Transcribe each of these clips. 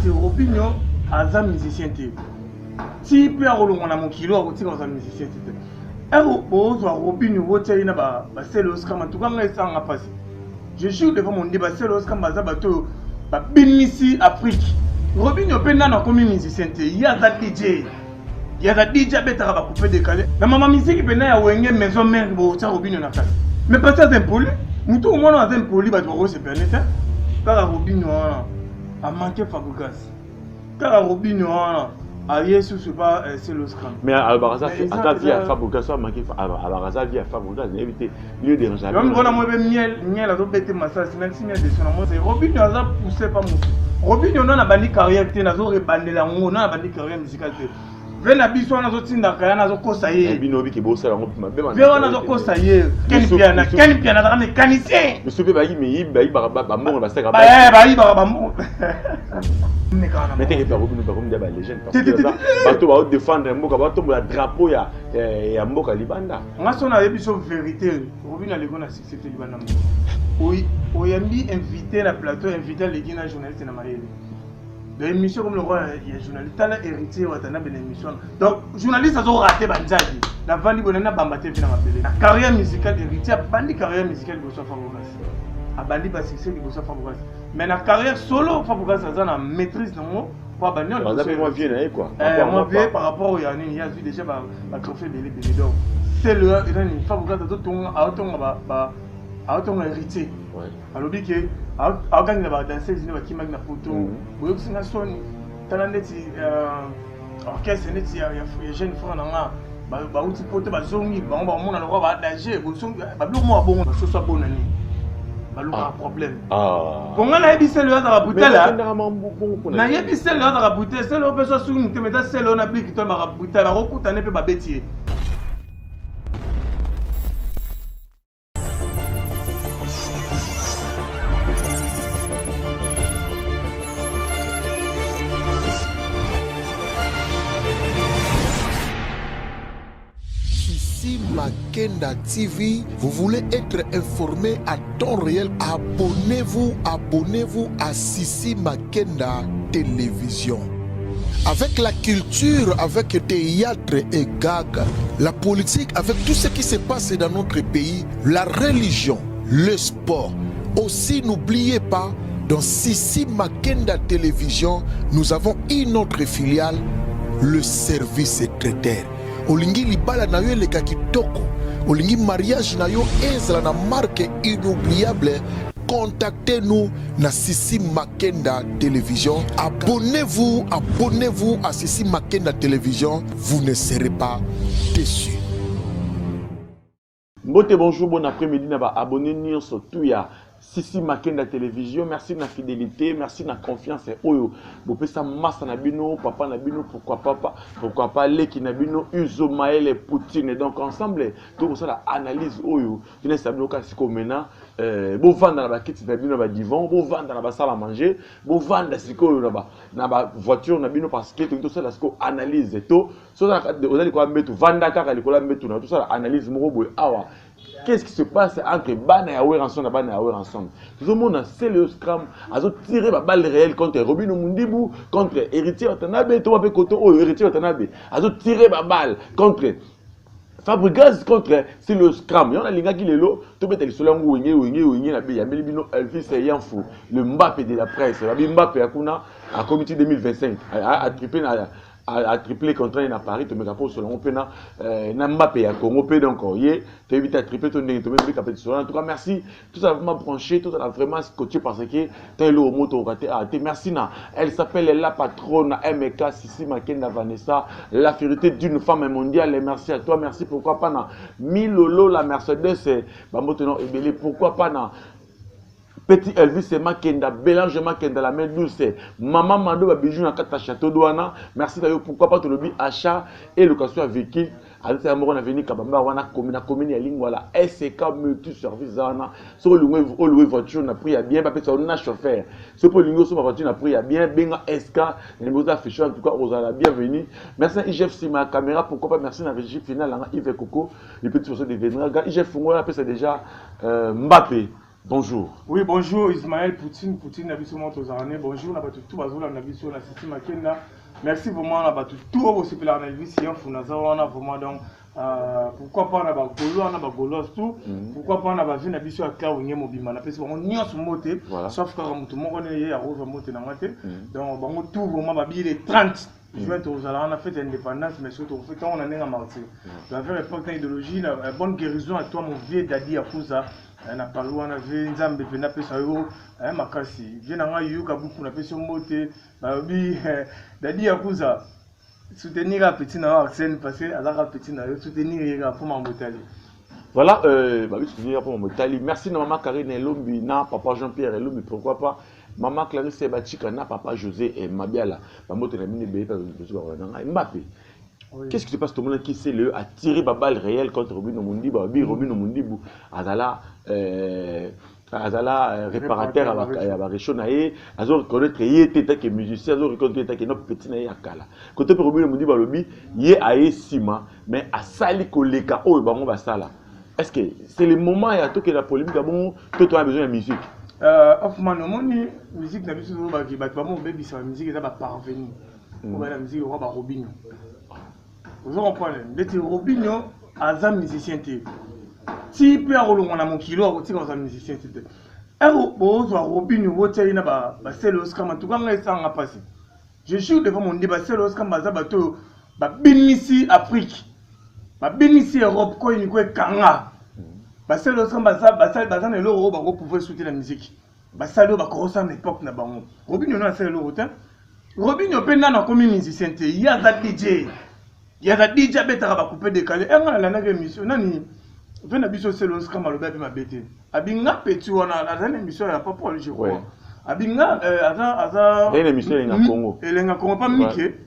c'est Robinho aza musicien té. Si peut rolonga na mokilo akotika aza musicien té. Ero bozwa Robinho wote ina ba c'est l'Oscar en tout cas ngai sanga passe. Je joue devant mon débat c'est l'Oscar baza bato ba binisi Afrique. Robinho penda na komi musicien té, ya za DJ. Ya za DJ betaka ba couper décalé. Na mama musique penda ya wenge maison mère bo tia Robinho na place. Mais pas ça impoli. Mutu umona aza impoli ba to se permettre. Car Robinho a manqué Fabregas. Car Robinho a Yesu c'est pas c'est l'Oscar. Mais Albaraza a vie à Fabregas a manqué Albaraza vie à Fabregas éviter lieu de ranger. Même quand on a miel a bête massage même si miel de son amour c'est Robinho a poussé pas mon. Robinho non a bandi carrière té nazo rebandé la ngo na bandi carrière musicale té. Vena biso na zo tinda kaya na zo kosa ye. Bino bi ke bo sala ngo mabe ma. Vena na zo kosa ye. Ken piano da mécanicien. Monsieur pe ba yi me ba yi ba mbongo ba saka ba. Ba yi ba mbongo. Mais t'es pas Robinho ba comme des légende parce que ça bato ba défendre mboka bato la drapeau ya mboka libanda. Nga sona yebiso vérité. Robinho le gona succès libanda. Oui, oyambi invité na plateau invité les guina journaliste na mayele. De émission comme le roi il y a journaliste là héritier ou atana ben émission. Donc journaliste a raté banjadi. Na vandi bonana bambate vina mapele. La carrière musicale héritier bandi carrière musicale de Bossa Fabregas. A bandi ba succès de Bossa Fabregas. Mais la carrière solo Fabregas a na maîtrise non pour bandi on a moi vieux na quoi. Moi vieux par rapport au yani il y a vu déjà ba trophée belé donc c'est le Fabregas a ton héritier. Ouais. Alors que a gagné ba danser ni ba kimag na photo. Boyo kusinga soni talandeti orchestre neti ya jeune frère nanga ba uti photo ba zongi ba mona le roi ba danger bo zongi ba blo mo abongo ba so so bonani. Ba lu ka problème. Bonga na yebise le za butala. Na yebise le za butala, c'est le beso su ni temeta c'est le na biki to ba butala rokuta ne pe ba betie. Makenda TV, vous voulez être informé à temps réel, abonnez-vous à Sissi Makenda Télévision. Avec la culture, avec le théâtre et gag, la politique, avec tout ce qui se passe dans notre pays, la religion, le sport. Aussi, n'oubliez pas, dans Sissi Makenda Télévision, nous avons une autre filiale, le service traiteur. Olingi libala na yo leka kitoko, olingi mariage na yo ezala na marque inoubliable, contactez-nous na Sissi Makenda Télévision. Abonnez-vous à Sissi Makenda Télévision, vous ne serez pas déçus. Mbote bonjour, bon après-midi, naba abonnez-nous sur tout ya Sissi Makenda Télévision. Merci de la fidélité, merci de la confiance. Oyo, bopé sa masse nabino, papa nabino, pourquoi pas Leki nabino, Uzo Maël et Poutine. Donc ensemble, tout ça la analyse oyo. Tu n'es pas bloqué si comme maintenant. Bon vendre dans la kit nabino ba divan, bon vendre dans la salle à manger, bon vendre si ko na ba voiture nabino parce que tout ça la ko analyse tout. So ça on a quoi mettre vendre car les cola mettre tout ça la analyse moro boy awa. Qu'est-ce qui se passe entre Bana et Awer ensemble, Bana et Awer ensemble? Tout le monde a le scrum, a tiré la balle réelle contre Robinho Mundibou, contre Héritier Watanabe, tout le côté Héritier Watanabe, a tiré la balle contre Fabregas, contre c'est le scrum. Il y a un gars qui est là, tout le monde est là, il y a Melibino Elvis et Yanfou, le Mbappé de la presse, le Mbappé à comité 2025, a triplé contre un à Paris, tu me rappelles selon Opena, Mbappé à Congo, donc, tu évites à tripler ton nez, tu me rappelles sur en tout cas, merci, tout ça vraiment branché, tout ça vraiment scotché parce que tu es le moto raté. Merci, elle s'appelle la patronne MK Sissi Makenda Vanessa, la fierté d'une femme mondiale, et merci à toi, merci, pourquoi pas, Milolo, la Mercedes, Bamotenon Ebele, pourquoi pas, Petit Elvis et Makenda, Bélange Makenda, la main douce, Maman Mando, bijou na kata château douana. Merci d'ailleurs, pourquoi pas te le achat et location à véhicule. À l'intérieur, on a venu Kabamba, on a commune, voilà, SK multi-service, sur le loué voiture, on a pris à bien, on a chauffeur. Ce pour l'union sur ma voiture, on a pris à bien, Benga SK, les mots affichés, en tout cas, aux la bienvenue. Merci à IGF si ma caméra, pourquoi pas, merci à la régie finale, Yves Coco, les petits morceaux de Vénéra. IGF Fungo, on appelle ça déjà Mbappé. Bonjour. Oui, bonjour Ismaël Poutine, Poutine Nabiso Montozarane. Bonjour, tout Bazola Nabiso, Sissi Makenda. Merci vraiment, tout aussi pour la navigation, Funazawana, vraiment donc. Pourquoi pas on a Golo, on a Golos tout. Pourquoi pas on a vu Nabiso à Kaouye Mobima. Parce qu'on n'y a pas moté, sauf que tout le monde est à Rose Moté dans Maté. Donc, on tout vraiment babiller les 30. Je vais on a fait l'indépendance, mais surtout on a né à Marseille. La vraie époque d'idéologie, une bonne guérison à toi, mon vieux Dadi Akouza. Na palu na ve nzambe pe na pesa yo makasi je na nga yuka buku na pesa mbote ba bi Dadi Akouza soutenir a petit na Arsène parce que azaka petit na yo soutenir ya pour Mambotali. Voilà, bah oui, soutenir pour Mambotali. Merci na maman Karine Elombi, na papa Jean-Pierre Elombi, pourquoi pas maman Clarisse Batika, na papa José et Mabiala. Mamoto na mine be na Mbappé. Qu'est-ce qui se passe? Tout le monde qui sait le a tiré ma balle réelle contre Robin Omundi, Robin Omundi, Azala réparateur à Réchonaé, Azor reconnaître qu'il était que musicien, Azor reconnaître qu'il notre petit naïa kala. Côté Robin Omundi, Balobi, yé aé sima, mais à sali koleka, oh, bah, on va ça là. Est-ce que c'est le moment, il y a tout que la polémique, bon, toi, as besoin de musique? Offman, musique n'a pas besoin de baby, c'est la musique qui est parvenue. La musique, on va Robinho. Vous comprenez? D'être Robinho, Azam musicien. Si Pierre on a mon kilo, on tire un musicien. Robinho, vous tirez na c'est le scam. Tout comme ça on a passé. Je suis devant mon débat, c'est le scam. Bazabato, bénissi Afrique, bénissi Europe, quoi il quoi Kanga. C'est le scam. Bazan et l'euro, on pouvait soutenir la musique. Basalo, bakosa à l'époque na bango. Robinho n'a c'est l'euro. Robinho penda na comme musicien. Il y a des DJ. Il y a des DJ qui ont coupé décalé. Et on a une émission. Nani, venez biso c'est le scam à l'objet de ma bête. Abinga petit on a une émission il y a pas pour le je crois. Abinga aza. Une émission il y a Congo. Il y a Congo pas Mickey.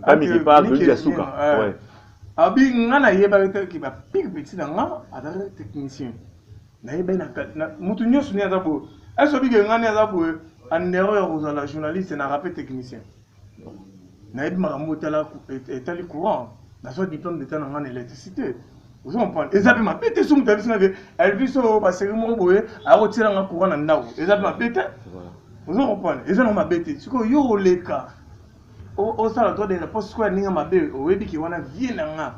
Pas Mickey pas Lundi Asuka. Ouais. Abinga na yeba qui va pique petit dans nga aza technicien. Na yeba na mutu nyoso ni aza bo. Est-ce que nga ni aza bo en erreur aux la journaliste na rappel technicien. Na yeba maramotala état courant. Dans son diplôme d'état en électricité. Vous comprenez? Et ça peut m'appeler sous mon téléphone. Elle vit sur la cérémonie boye à retirer un courant en nao. Et ça peut m'appeler. Vous comprenez? Et ça non m'appeler. Ce que yo le cas. Au ça la droit de réponse quoi ninga m'appeler. Au webi qui wana vie na.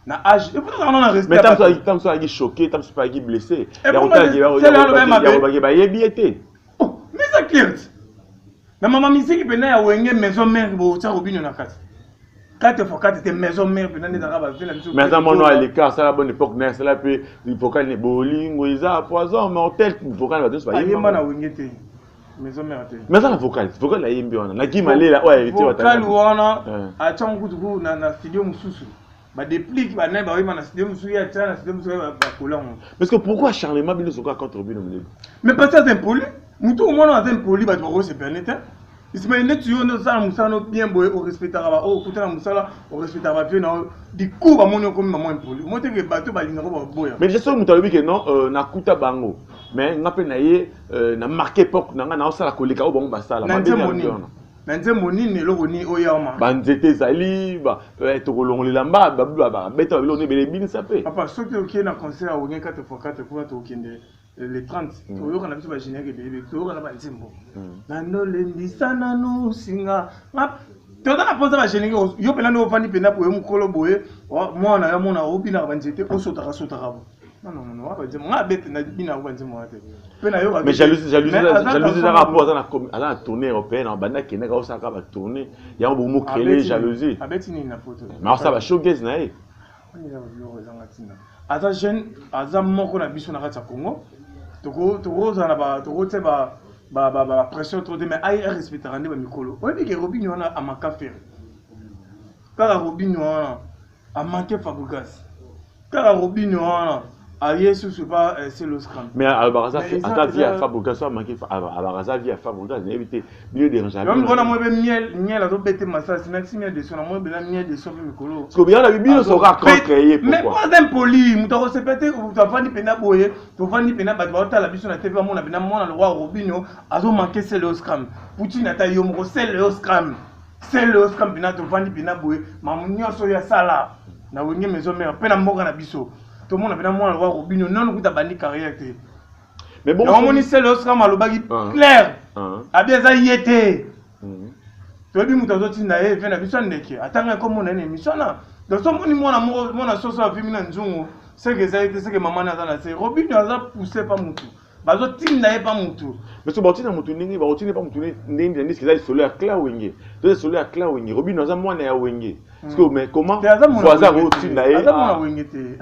Na âge. Et pourtant on a respect. Mais tant ça a choqué, tant ça a blessé. Et pourquoi c'est le même m'appeler? Oh, mais ça clair. Na maman musique qui pena ya wenge maison mère bo ça Robinho na kati. 4x4 c'était maison mère pendant les arabes mais ça mon à l'écart ça la bonne époque n'est ça là puis il faut qu'on ait bolingo isa poison mortel il faut qu'on va tous pas y na wengete maison mère mais ça la vocal la yimbi wana na kimale là ouais tu vas vocal wana a changu tuku na studio mususu ba déplique ba na ba na studio mususu ya tana studio mususu ba kolon parce que pourquoi Charlemagne bino soka contre Robinho mais pas ça impoli mutu au monde impoli ba to se permettre. Ismaël net tu on ça musano bien boy au respectera au côté la musala au respectera bien du coup ba monio comme maman impoli moi te que bateau ba linga ba boya mais je sais mutalobi que non na kuta bango mais ngape na ye na marqué époque na na osala koleka o bango basala ba nze moni ne lo ni oyama banzete zali ba to kolongolela mba ba beta lo ne bele bin sapé papa ce que OK na concert au 4x4 pour to kende les 30 oyo kana biso ba générique bébé to kana ba nzembo nando lendisa nanu singa to na posa ba générique yo pena no fani pena po mukolo boye mwana ya mona obina ba nzete o sota rabo non ba nzembo nga bete na bina ba nzembo ate pena yo mais jalousie za rapport à la tournée européenne en banda qui n'a pas ça ba tourner ya on beaucoup créer jalousie abeti ni na photo mais ça va showcase na e aza jeune aza moko na biso na kati ya Congo toko za na ba toko te ba pression trop de mais ay respectera ne ba mikolo o bi ke Robinho wana amaka faire kaka Robinho wana amaka Fabregas kaka Robinho wana a Yesu pas c'est le scrum mais Albaraza ata via Fabregas a manqué Albaraza via Fabregas éviter mieux déranger même on a moi miel a do bête massage maxi miel de son moi ben miel de son mikolo parce que bien la bible sera créé mais pas impoli muto ko sepete ou tu vas ni pena boye tu vas ni pena ba tu la biso na TV mon na bina mon le roi Robinho azo manquer c'est le scrum Poutine ata yo mo c'est le scrum bina tu vas ni pena boye mamunyo so ya sala na wenge maison mère pena mboka na biso tout le monde a bien moi le roi Robinho non nous ta bandi carrière. Mais bon, on c'est le scram à l'obagi clair. A bien ça y était. Tu as vu mon temps tu n'as fait la mission ndeke. Attends comme on a une émission là. Dans son mon association a vu mina nzungu. C'est que ça a été c'est que maman n'a pas c'est Robin a poussé pas mutu. Bazo tin n'a pas mutu. Mais ce bâtiment mutu n'ingi ba otine pas mutu n'ingi n'ingi que ça solo à cla wenge. Tu solo à cla wenge. Robin a moi na wenge. Parce que mais comment voisin otine n'a pas wenge te.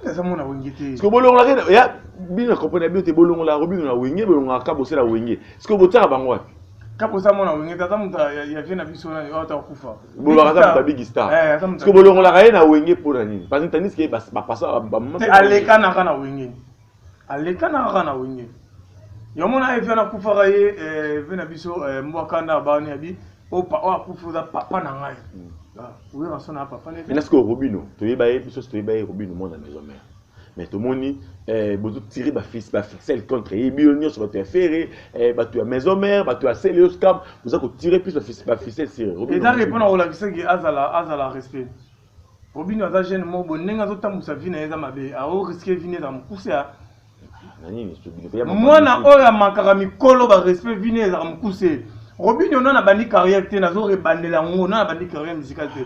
Parce que bolong la il y a bien comprenez bien te bolong la Robin na wenge bolong a kabosé la wenge. Est-ce que botsa bango wapi? Kaposa mona wenge tata muta ya vient na biso na ota kufa. Bolong za muta big star. Est-ce que bolong la na wenge pour nani? Parce que tanis ke ba passa ba aleka na kana wenge. Aleka na kana wenge. Yomona e vient na kufa ga ye vient na biso mwakanda ba ni abi o kufa papa na ngai. Oui, on s'en a pas parlé. Mais est-ce que Robino, tu es baillé, puis tu es baillé Robino, mon ami, mais tout le monde, vous tirez ma fils, ma ficelle contre les bionios sur votre ferré, tu as maison mère, tu as Célios Cam, vous avez tiré plus ma ficelle sur Robino. Et ça répond à la question qui est Azala respect. Robino a jeune mot, bon, n'est-ce pas que ça vient à Zamabe, à haut risque de venir dans mon coussin. Moi, na oya makarami kolo ba respect venir dans mon coussin. Robin on a bandi carrière te nazo rebandela ngo na bandi carrière musicale te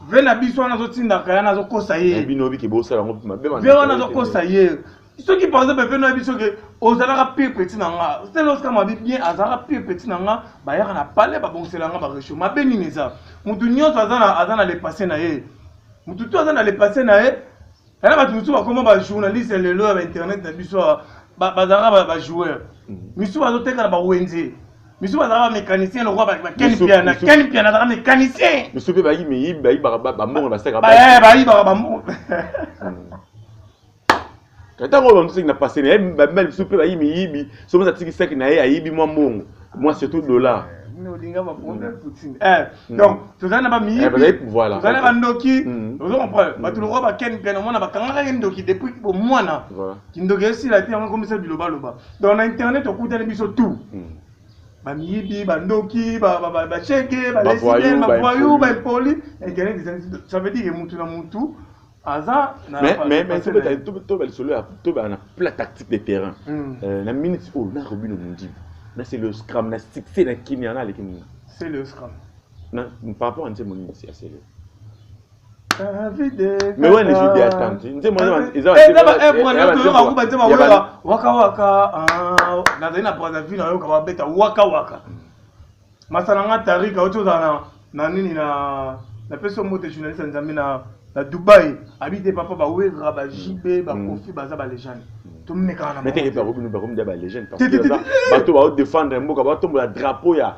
vena biso nazo tinda kaya nazo kosa ye bino bi ke bosa ngo mabe man vena nazo kosa ye ceux qui par exemple vena biso ke ozala pe petit nanga c'est lorsque ma bien azara pe petit nanga ba ya na parler ba bonsela nga ba recho mabe ni neza mutu nyonso azana le passer na ye mutu to azana le passer na ye ana ba mutu ba comment ba journaliste le lo ba internet na biso ba bazara ba joueur misu bazo teka ba wenze. Monsieur Bazara mécanicien, le roi Ken Piana, mécanicien. Monsieur Bayi, mais Bayi Bamon, la saga. Bayi Bamon. Quand on sait qu'il n'a pas passé, même Monsieur Bayi, mais Yibi, sommes à Tiki Sek Nae, à Yibi, moi surtout $. Donc, tu n'as pas mis. Voilà. Tu n'as pas Ndoki. Tu le roi Ken Piana, on a pas Ndoki depuis pour moi. Qui Ndoki, si la terre, comme ça, du loba. Dans l'internet, on coûte tout. Bamibi, bandoki, cheke, lesbienne, voyou, poli, ça veut dire que mutu na mutu, aza. Mais c'est peut-être tout la plat tactique de terrain. La minute où na Robin Mundi, là c'est le scrum, la c'est la qui y en a les qui. C'est le scrum. Non, par rapport à ce moment c'est assez le. Mais ouais, les jeux d'attente. Tu moi ils ont waka waka na zina praza vina yo ka beta waka waka. Masana nga tarika oto na nini na peso mote journaliste nzambi na Dubai habite papa ba wera ba JB ba Kofi baza ba légende. To meka na. Mais t'es pas Robin ba comme ba légende parce que ça bato ba défendre mboka ba tomba drapeau ya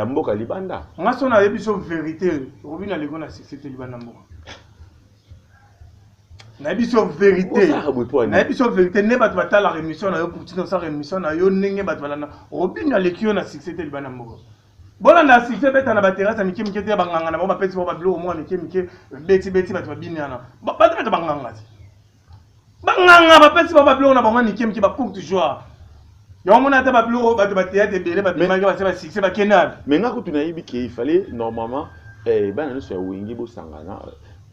mboka libanda. Nga sona yebiso vérité Robin a lego na c'était libanda mboka. Na biso vérité. Na biso vérité ne ba tu la rémission na yo continue sa rémission na yo ndenge ba tu na Robin a lekio na succès te libanda mboka. Bona na succès beta na ba terrasse na miki te ba nganga na ba pesi ba blo mo miki beti ba tu binyana. Ba ta ba nganga. Ba nganga ba pesi ba blo na ba ngani miki ba court joueur. Yo mona ta ba blo ba tu ba théâtre belé ba bimanga ba se succès ba kenal. Mais nga ko tu na yibi ki il fallait normalement ba na so wingi bo sangana.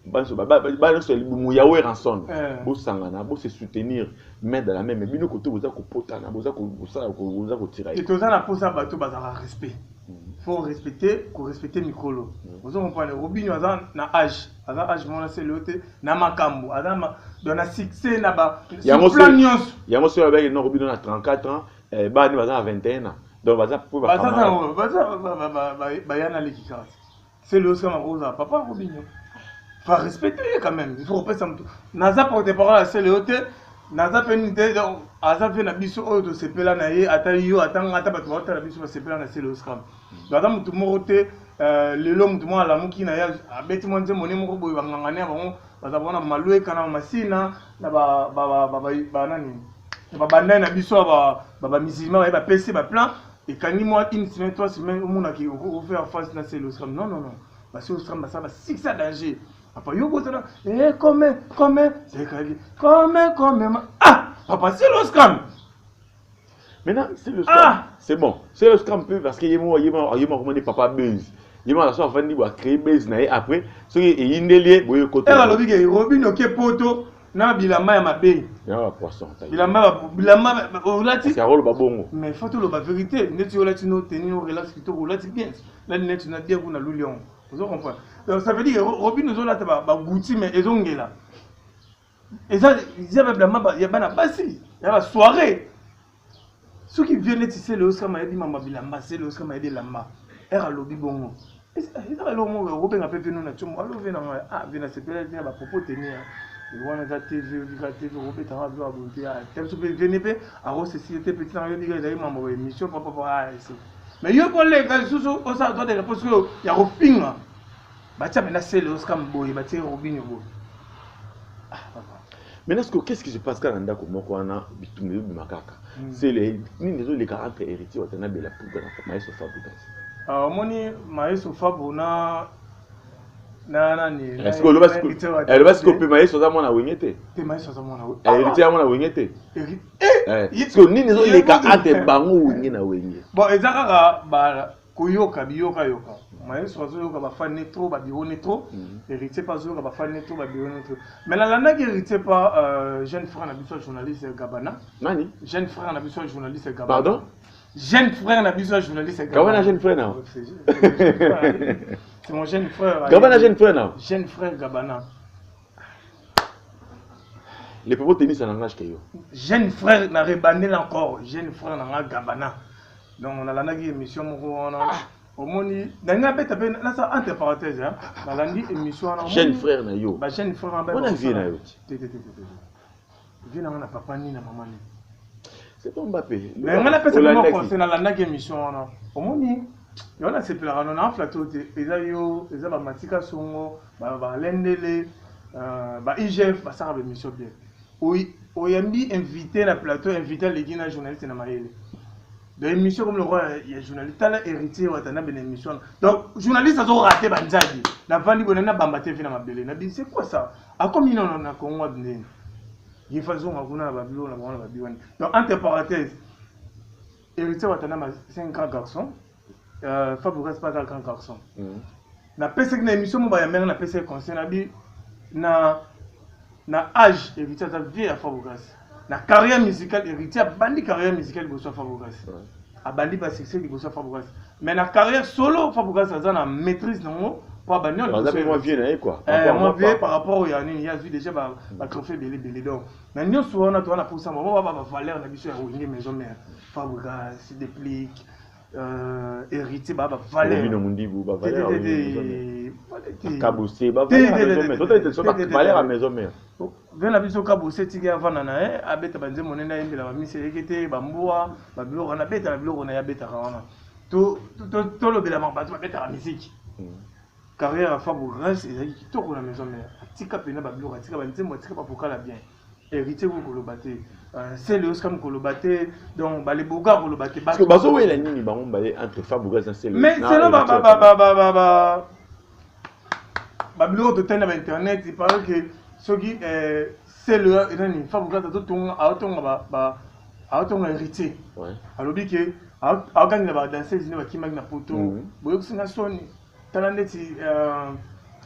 Mouyaoué rançon, beau sangana, beau se soutenir, main dans la main, mais bino koto boza ko potana, boza ko tirer. Et toza na posa bato bazala respect. Faut respecter micro. Vous comprenez Robinho azan na âge mon c'est l'autre na makambo, azan dans na succès na ba. Plan nyos. Yango so avec no Robinho na 34 ans, ba ni bazan à 21 ans. Donc baza pour ba. Ba yana likika. C'est le Oscar Rosa, papa Robinho. Faut respecter quand même, il faut repasser tout. Naza porte parole à celle haute, Naza penité donc Aza fait na biso o de sepela na ye atali yo atanga ta bato ta biso sepela na celle au scram. Naza mutu morote le lo mutu mo ala muki na ya abeti mo nze moni mo boy bangangane bango bazabona malue kana masina na ba nani. Ba banda na biso ba musulman ba PC ba plan et quand ni moi une semaine 3 semaines au monde qui au faire face na celle au scram. Non. Parce que au scram ça va six à danger. Après, yo botana, comment, c'est comment, papa, c'est le scam. Maintenant, c'est le scam. C'est bon, c'est le scam parce qu'il y a recommandé papa Buzz. Il m'a dit créer Buzz après, ce qui est indélé, vous côté. Alors, Robin, ok, poto, na bilamba ya mabe ya poisson bilamba olati Carole babongo mais faut tout la vérité neti olati no tenir no relax kito olati bien là neti na bien kuna lulion vous comprenez donc ça veut dire Robin nous olata ba gouti mais ezongela et ça il y a bilamba ya bana basi ya ba soirée ceux qui viennent tisser le Oscar m'a dit mama bilamba c'est le Oscar m'a dit lamba era lobi bongo et ça le mot Robin a peu nous na tchomo allo vena vena c'est peut-être ba propos tenir et on a TV Robin t'as vu à bonté à tel ce VNP à rose société petit dans il y a membre émission papa ici mais yo pour les gars sous au ça doit des parce que il y a Robin bah tiens maintenant c'est le Oscar boy bah tiens Robin yo mais qu'est-ce qui se passe quand on a comme quoi on a bitumé makaka c'est les les caractères héritiers on a bela pour dans Maestro Fabregas moni Maestro Fabregas na ni est-ce que le basque peut Maestro za mona wingete te Maestro za mona héritier mona wingete est-ce que ni les caractères bango wingi na wingi bon ezaka ba koyoka biyoka yoka Maestro azoyoka ba fan trop ba biro trop héritier pas azoyoka ba fan trop ba biro trop mais la lana qui héritier pas jeune frère na biso journaliste Gabana nani jeune frère na biso journaliste Gabana pardon jeune frère na biso journaliste Gabana jeune frère na c'est mon jeune frère Gabana jeune frère na jeune frère Gabana les propos tennis en langage que yo jeune frère na rebandel encore jeune frère na Gabana donc on a la nagi émission moko on au moni danga beta pe na ça entre parenthèses hein na landi émission na jeune frère na yo ba jeune frère na ba on a vu na yo vi na papa ni na maman ni c'est ton Mbappé mais on a fait ça comment conseil na landa émission na au moni yo na se plera non na flato te eza yo eza ba matika songo ba lendele ba IGF ba ça ba émission bien oui oyambi invité na plateau invité les guina journaliste na mayele de émission comme le roi il y a journaliste tala héritier watana ben émission donc journaliste azo raté banzadi na vandi bonana bambate fina mabele na bi c'est quoi ça a combien on na Congo abné il faisons nguna ba bilo na ba biwani donc entre parenthèses héritier watana ma 5 garçons Fabregas pas 4 garçons na pese na émission mo ba ya mer na pese conseil na bi na âge héritier ta vie à Fabregas la carrière musicale héritier bandi carrière musicale bosso Fabregas a bandi ba succès bosso Fabregas mais la carrière solo Fabregas a na maîtrise non pas bandi on a moi vieux quoi moi vieux par rapport au yani il y a vu déjà ba trophée belé donc mais nous souvent on a pour ça on va valeur na biso ya rouler maison mère Fabregas se déplique héritier ba valeur bino mundibu ba valeur kaboussé ba valeur mais toi tu es valeur à maison mère vena biso kaboussé tiki avana na abeta banze monena yembela ba mise ekete ba mboa ba biloko na beta na biloko na ya beta kana to lobela ma bato ba beta la musique carrière à Fabregas ezaki kitoko na maison mère tika pena ba biloko tika banze mo tika pa pokala bien héritier ko kolobaté c'est le Oscar kolobaté donc ba les boga kolobaté parce que bazo wela nini bango balé entre Fabregas et c'est mais c'est là ba biloko to tena ba internet il paraît que ce qui c'est le nani Fabregas autonga héritier ouais alobi que a gagné ba danser zine ba kimaki na poto boyo singa soni talandeti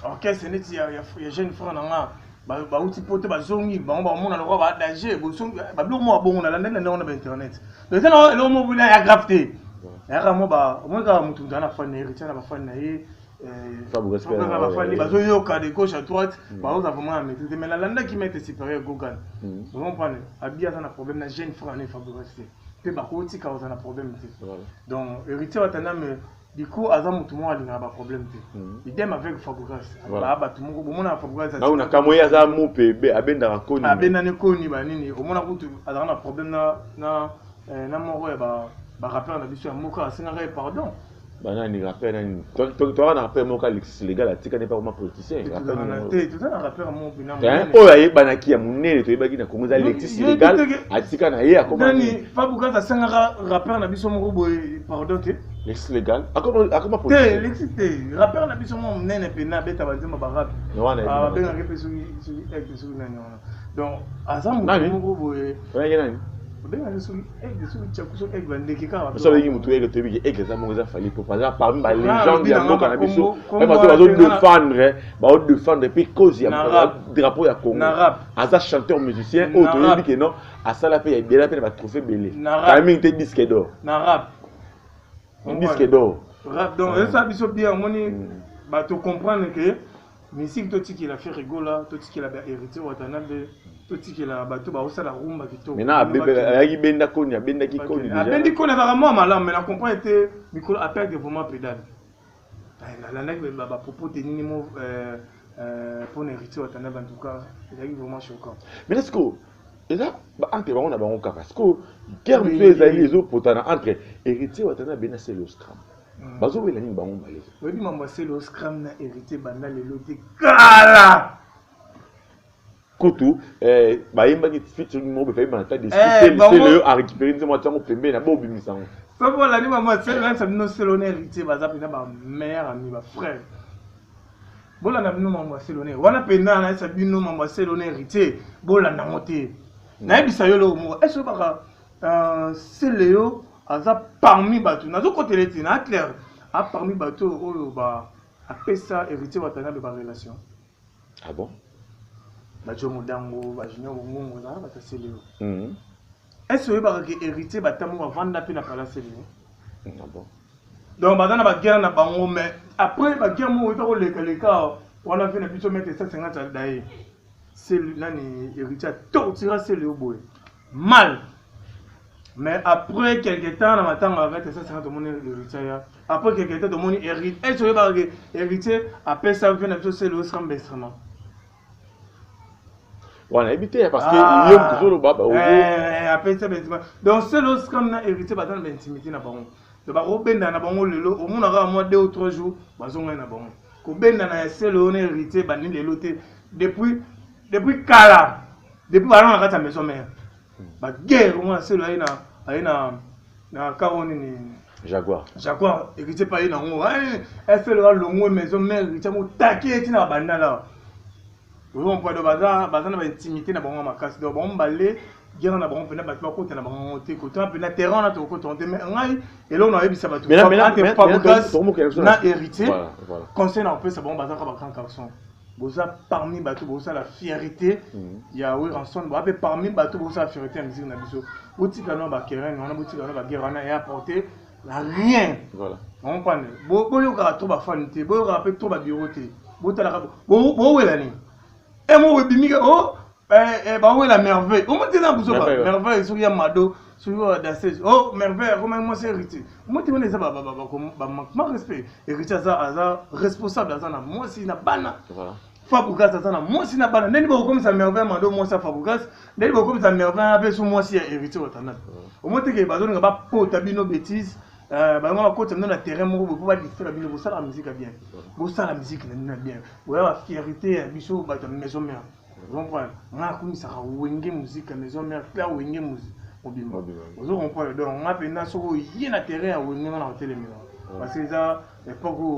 orchestre neti ya jeune frère nanga ba uti poto ba zongi ba mona le roi ba danger bo songi ba bilo mo bongo na landa na ba internet donc ça no mo bula ya grafté ya ramo ba mo ka mutu ndana fan héritier na ba fan na ye Fabregas ba fan ba zo yoka de gauche à droite ba on a vraiment maîtriser mais la landa qui met supérieur Gogan vous comprenez abia ça na problème na jeune frère na Fabregas pe ba ko ti ka on a problème donc héritier watana me du coup azamu tout monde a ba problème idem avec Fabregas ba tout monde bomona Fabregas na una kamoya za mu pebe abenda rakoni abenda ne koni ba nini omona kutu azana problème na moko ya ba rappeur na biso ya moka singa pardon bana ni rappeur nani toi na rappeur moka légal atika n'est pas vraiment politicien rappeur tout ça rappeur mon bina oh ya banaki ya munene to yebaki na Congo za Alexis légal atika na ye akoma nani Fabregas asinga rappeur na biso moko boy pardon te Alexis légal akoma politicien Alexis te rappeur na biso mon munene pe na beta bazema ba rap benga ke pe so nani donc azamu moko boy nani ça veut dire que tu es exactement ça fallait pour par exemple parmi les gens qui ont cannabis même pas défendre puis cause il y a drapeau ya Congo asa chanteur musicien auto dit que non à ça la paye bien la peine va trophée belé quand même te disque d'or disque d'or rap donc ça biso bien moni ba to comprendre que musique tout qui l'a fait rigola tout qui l'a hérité Watanabe tout qui l'a bateau ba osala rumba kitoko maintenant ayaki benda koni benda ki koni déjà bendi koni vraiment malam mais la comprend était micro a perdre vraiment pédale la nek ba propos tenini mo pour hérité Watanabe en tout cas il est vraiment choquant mais est-ce que et là entre on a bango kaka est-ce que guerre les alliés potana entre hérité Watanabe na c'est le scram bazo wela ni bango balé oui maman c'est le scram na hérité banda lelo te kala Koto, bayemba qui fit mo be fait banata de c'est le a récupérer nzema tango pembe na bo bimisango ça voilà ni maman c'est là ça no c'est l'honnêteté baza pena ba meilleur ami ba frère bola na bino maman c'est l'honneur wana pena na ça bino maman c'est l'honnêteté bola na moté na ebisa yo lo mo est-ce que c'est Léo aza parmi bato nazo côté leti na clair a parmi bato oyo ba apesa hérité Watanabe ba relation ah bon bajo mudango ba junior ngongo na ba c'est Léo est-ce que ba hérité batamu ba vanda pe na pala c'est Léo ah bon donc ba na ba guerre na bango mais après ba guerre mo to le cas on a fait na biso mettre 150 d'ailleurs c'est là ni hérité tortira c'est Léo boy mal. Mais après quelques temps, on attend avec ça, c'est de mon héritier. Après quelques temps, de mon héritier, et sur le héritier, après ça, vient de c'est le scrum instrument. On a évité parce que il y a toujours le baba. Après ça, donc c'est le scrum na héritier, bah dans l'intimité na bon. De bah robenda na bon le au monde aura moi 2 ou 3 jours, bah zonga na bon. Ko benda na c'est le héritier, bah ni le loté depuis kala, depuis bah on a ta maison mère. Ba guerre moi c'est là na kaoni ni Jaguar hérité pas na ngo elle fait le longo maison mère hérité mo taquer tina banda là on peut de bazar na ba intimité na bango makasi do bon balé guerre na bango pena ba côté na bango te côté na terrain na to côté mais ngai et là on a ebisa ba tout na hérité conseil na peut ça bon bazar ka ba grand garçon boza parmi bateau boza la fierté ya oui ranson ba parmi bateau boza la fierté en musique na biso botika no ba keren on a botika no ba guerre on a apporté la rien voilà on prend boyo ka to ba fanité boyo ka pe to ba bureauté botala ka bo wela ni e mo we bimika oh ba wela merveille o mo tena buso ba merveille sur ya mado sur danser oh merveille comment moi c'est hérité moi te connais ça ba respect hérité ça responsable ça na moi si na bana voilà Fabougas ça na moi si na bana neni ba comme ça merveille mando moi ça Fabougas neni ba comme ça merveille avec sur moi si hérité Watanabe au moins te ke ba zone ba pota bino bêtise ba ngoma ko tsamna na terrain mo bo ba distraire bino bo ça la musique bien bo ça la musique na bien bo la fierté biso ba ta maison mère vous comprenez na ko mi ça wenge musique maison mère clair wenge musique obima vous comprenez donc on a pena so yi na terrain wenge na hôtel mino parce que ça époque où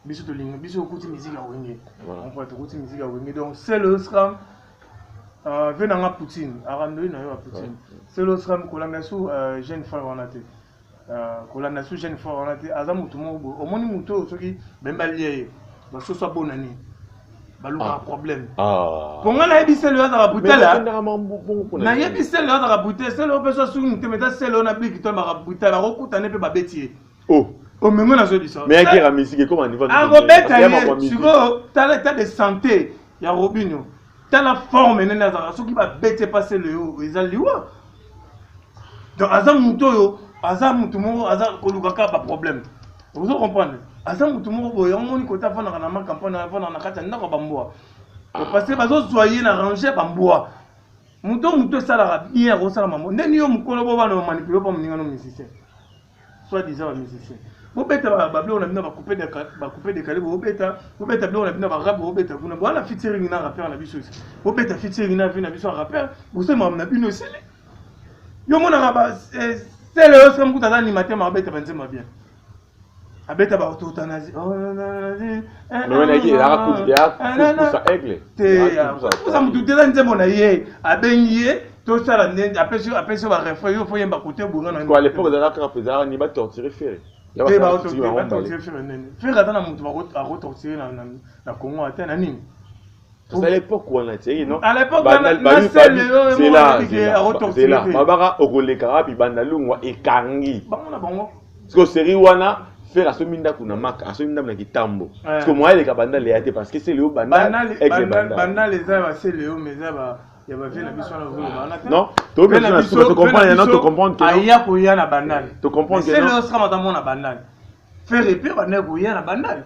biso to linga biso ko ti musique a wenge on peut ko ti musique a wenge donc c'est le scrum venanga Poutine arando na yo Poutine c'est le scrum ko langa sou jeune frère on a té kolanda sous jeune fois on a été aza mutu mo au moni mutu soki bemba lié ba so so bonani ba luka problème pour nga na ebisel yo za butela na yebisel yo za butela c'est le personne sous mutu mais c'est le on a biki to ba butela ko kutane pe ba betier oh mais na zo bisa mais qui la musique comment niveau a robeta suko ta de santé ya Robinho ta la forme nena za soki ba bete passer le yo ezaliwa donc aza mutu yo aza mutu moko aza kolukaka ba problème vous comprenez aza mutu moko boye omoni kota fana na ma campagne fana na kata ndako bamboa parce que bazo soyer na ranger bamboa mutu sala bien ko sala mamo ndeni yo mukolo bo bana manipuler pa muninga no musicien soit disant musicien bo beta ba blo na bina ba couper de calibre bo beta blo na bina ba rap bo beta kuna bo na featuring na rappeur na biso bo beta featuring na vina biso rappeur bo se mam na bino sele yo mona ba c'est le scrum que tu as animé ma bête ma bien abeta ba euthanasie oh mais on a dit il y a ça aigle ça me doutait nzembo na ye abengiye tout ça là après sur va refaire il faut y avoir côté bourrin quoi à l'époque de la carte ni ba torturer faire ya ba torturer faire attends na mutu va retorturer na Congo atteint nini c'est à l'époque où on a été non à l'époque c'est là babara okoleka puis bandalungwa ekangi parce que série wana faire la sominda kuna maka la sominda na kitambo parce que moi les kabanda les até parce que c'est le bandal les va c'est le mais ça va il va faire la mission là non tu comprends non tu comprends que aya ko ya na bandal tu comprends que c'est le sera madame na bandal faire épée bandal ko ya na bandal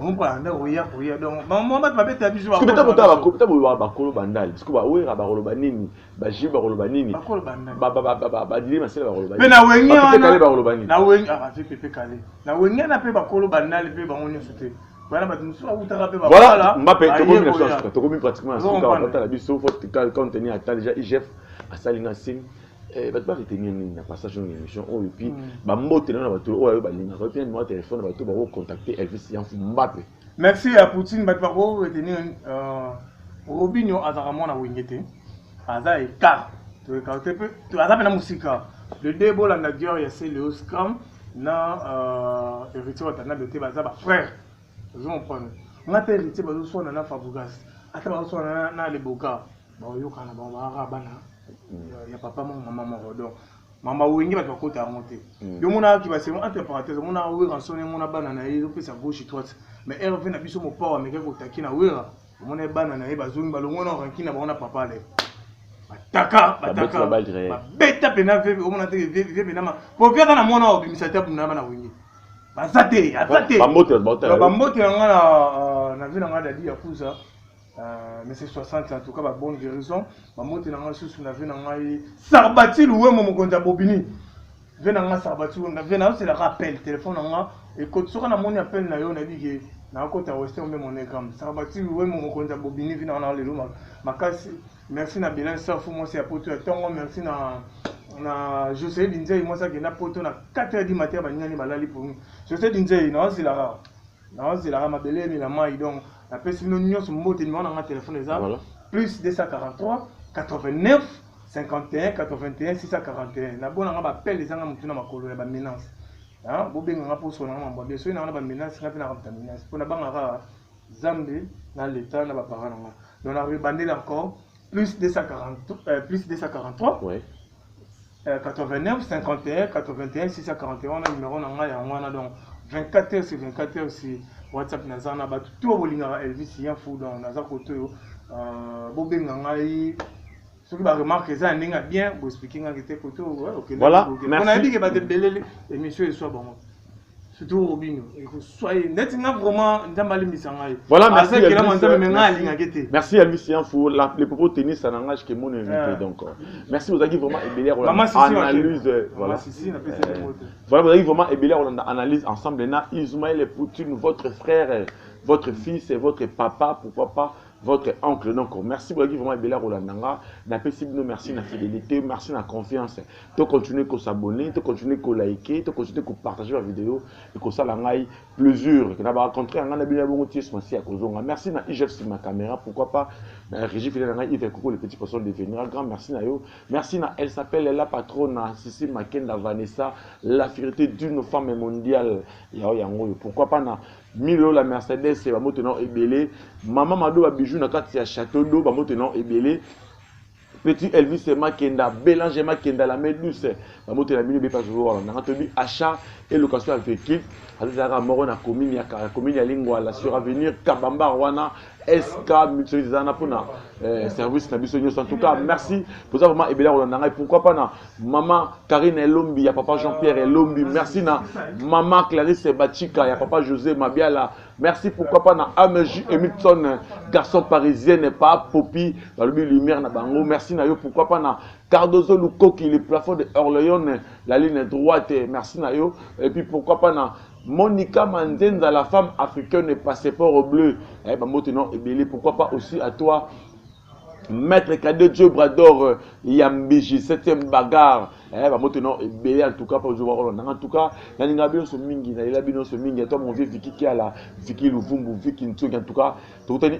on parle de roya donc maman va bête habitué parce que peut-être ba kolo bandal parce que ba wera ba kolo banini ba jiba kolo banini ba kolo bandal ba dili masela ba kolo banini mais na wengi wana ba kolo banini na wengi ah fait pepe calé na wengi na pe ba kolo bandal pe ba ngoni sauter voilà ba musu utaka pe ba voilà Mbappé to komi pratiquement sur ka la biso faut contenir attend déjà IGF à salinga sim va pas retenir une passage d'une émission et puis ba mbote na bato o ba linga ko bien moi téléphone bato ba contacter Elvis Yanfou Mbappé. Merci à Poutine ba ko retenir Robinho azaramo na wingete aza e car to ka tepe to aza na musika le debo la nadior ya c'est le scrum na héritier watana de te baza ba frère vous comprenez ngate héritier bazo so na Fabregas ata bazo so na Leboka ba yoka na ba bana ya papa maman donc mama wengi ba ko ta monter yo mona ki ba c'est entre parenthèses mona oui rançonner mona bana na yo pe sa gauche droite mais elle vient na biso mo power mais ko takina wera mona bana na ba zungi ba longo na rankina ba ona papa le bataka beta pena veve o mona te veve na ma po via na mona obimisa te na bana wengi bazate ba moto na vina ngada dia kuza mais c'est 60 en tout cas ba bonne guérison ba moto na nga susu na vina ngai Sarbati loué mo mokonza bobini vina nga Sarbati na vina c'est le rappel téléphone nga et quand soka na moni appel na yo na dit que na kota western même mon écran Sarbati loué mo mokonza bobini vina na lelo makasi merci na bilan safu moi c'est apoto tongo merci na José Dinzei moi ça que na poto na 4h du matin ba nyani balali pour José Dinzei na c'est la mabele mi la mai donc après si nous nyons mot numéro na téléphone les voilà. Plus 243 89 51 81 641 na bona nga appel les nga mutuna makolo ya ba menace hein bo benga nga poso na mamba bien sûr na ba menace nga pina ka menace pona banga ka Zambie na l'état na ba parents nga donc on a rebandé encore plus 243 ouais 89 51 81 641 on a numéro na nga ya ngwana donc 24h sur 24h sur WhatsApp nazana ba tout bolinga Elvis Yanfou donc naza koto bo benga ngai ce qui va remarquer ça ndinga bien bo speaking ngite koto OK voilà on a dit que ba de belele émission soit bon surtout Robinho il faut soyez net nga vraiment ndambali misangai voilà merci merci Elvis Yanfou les propos tennis ça n'engage que mon invité donc merci vous avez vraiment ébélé analyse voilà voilà vous avez vraiment ébélé on analyse ensemble na Ismaël Poutine votre frère votre fils et votre papa pourquoi pas votre oncle donc merci beaucoup vraiment Ebela Rolandanga na possible merci na fidélité merci na confiance to continuer ko s'abonner to continuer ko liker to continuer ko partager la vidéo et ko ça la ngai plaisir que na ba rencontrer ngana bien bon ties merci à kozonga merci na IGF sur ma caméra pourquoi pas na régie fidèle ngai Yves Koko les petits poissons de venir grand merci na yo merci na elle s'appelle la patronne Sissi Makenda Vanessa la fierté d'une femme mondiale yango pourquoi pas na Milo la Mercedes c'est ba moto Ebele maman Mado ba bijou na kati ya château d'eau ba moto Ebele petit Elvis Makenda Bélange Makenda la Méduse ba moto na bino be pas jouer na tobi achat et location avec véhicule azaka moro na commune ya lingwa la sur avenir Kabamba Rwana SK mutualisana pona service na biso en tout cas merci pour ça vraiment Ebela Rolandanga pourquoi pas na maman Karine Elombi ya papa Jean-Pierre Elombi merci na maman Clarisse Bachika ya papa José Mabiala merci pourquoi pas na Ameji Emilson garçon parisienne pas Popi dans le lumière na bango merci na yo pourquoi pas na Cardozo Lukoki le plafond de Orléans la ligne droite merci na yo et puis pourquoi pas na Monica Manzenza, la femme africaine et passeport bleu. Eh ben, maintenant, pourquoi pas aussi à toi, Maître Cadet Dieu Brador Yambiji, 7e bagarre. Eh ben, maintenant, en tout cas, pour jouer en tout cas, il y a bien ce mingi, il y a bien ce mingi. Toi, mon vieux Vicky qui a la Vicky Louvumbu, Vicky Ntsung, en tout cas,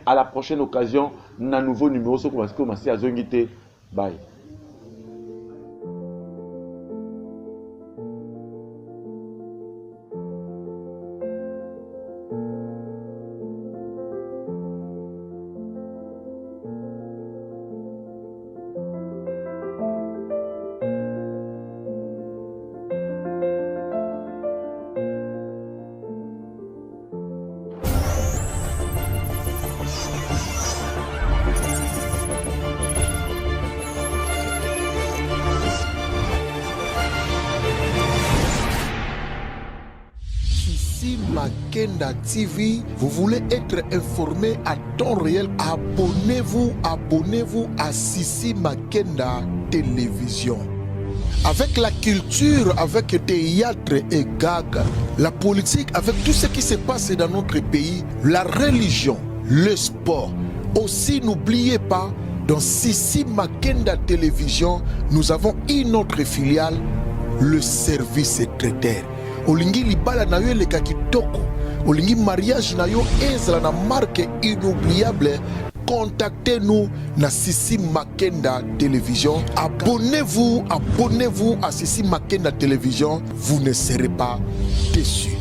à la prochaine occasion, un nouveau numéro, ce qu'on va commencer à zongiter. Bye. Sissi Makenda TV, vous voulez être informé à temps réel, abonnez-vous à Sissi Makenda Télévision. Avec la culture, avec théâtre et gag, la politique, avec tout ce qui se passe dans notre pays, la religion, le sport. Aussi, n'oubliez pas, dans Sissi Makenda Télévision, nous avons une autre filiale, le service traiteur. Olingi libala na yo leka kitoko, olingi mariage na yo ezala na marque inoubliable. Contactez-nous na Sissi Makenda Télévision. Abonnez-vous à Sissi Makenda Télévision. Vous ne serez pas déçus.